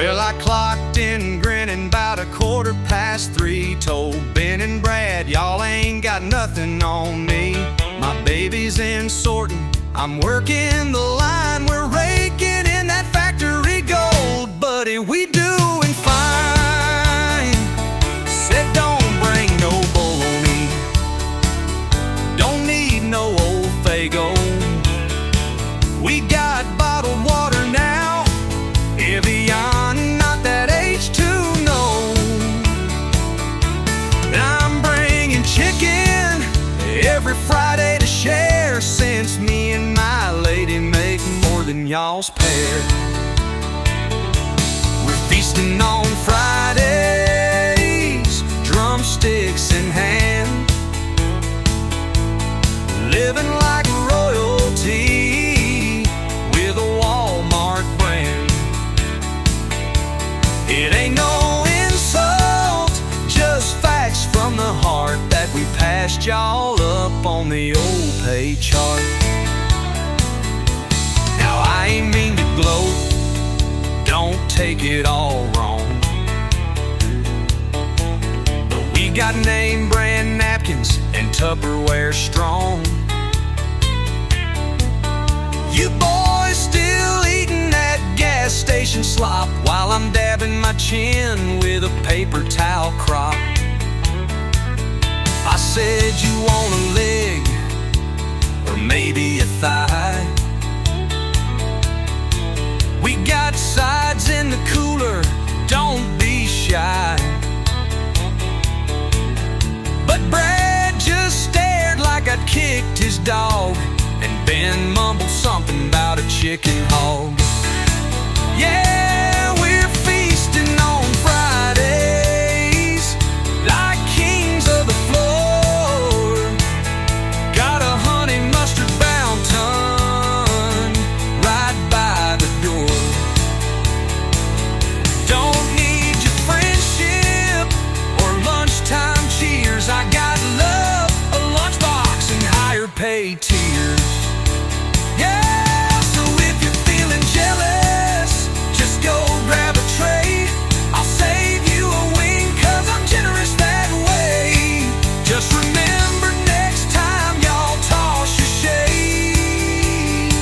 Well, I clocked in grinning about 3:15. Told Ben and Brad, y'all ain't got nothing on me. My baby's in sorting, I'm working the line. We're raking in that factory gold, buddy, we doing fine. Said don't bring no bologna, don't need no old Fago. We got bottled water now, Evian, not that H2, no. I'm bringing chicken every Friday to share, since me and my lady make more than y'all's pair. We're feasting on Fridays, drumsticks in hand, living like royalty with a Walmart brand. It ain't no insult, just facts from the heart, that we passed y'all up on the old pay chart. Now I ain't mean to gloat, don't take it all wrong, but we got name brand napkins and Tupperware strong. You boys still eating that gas station slop, while I'm dabbing my chin with a paper towel crop. I said, you want a leg, or maybe a thigh? We got sides in the cooler, don't be shy. But Brad just stared like I'd kicked his dog, and Ben mumbled something about a chicken hog. Yeah, we're feasting on Fridays like kings of the floor. Got a honey mustard bound ton right by the door. Don't need your friendship or lunchtime cheers. I got love, a lunchbox, and higher pay tiers. Yeah, so if you're feeling jealous, just go grab a tray. I'll save you a wing, 'cause I'm generous that way. Just remember, next time y'all toss your shade,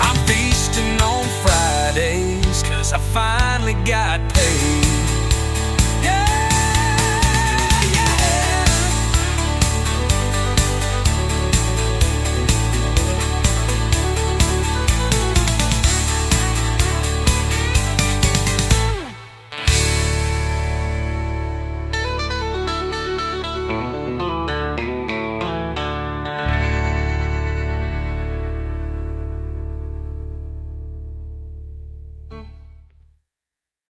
I'm feasting on Fridays, 'cause I finally got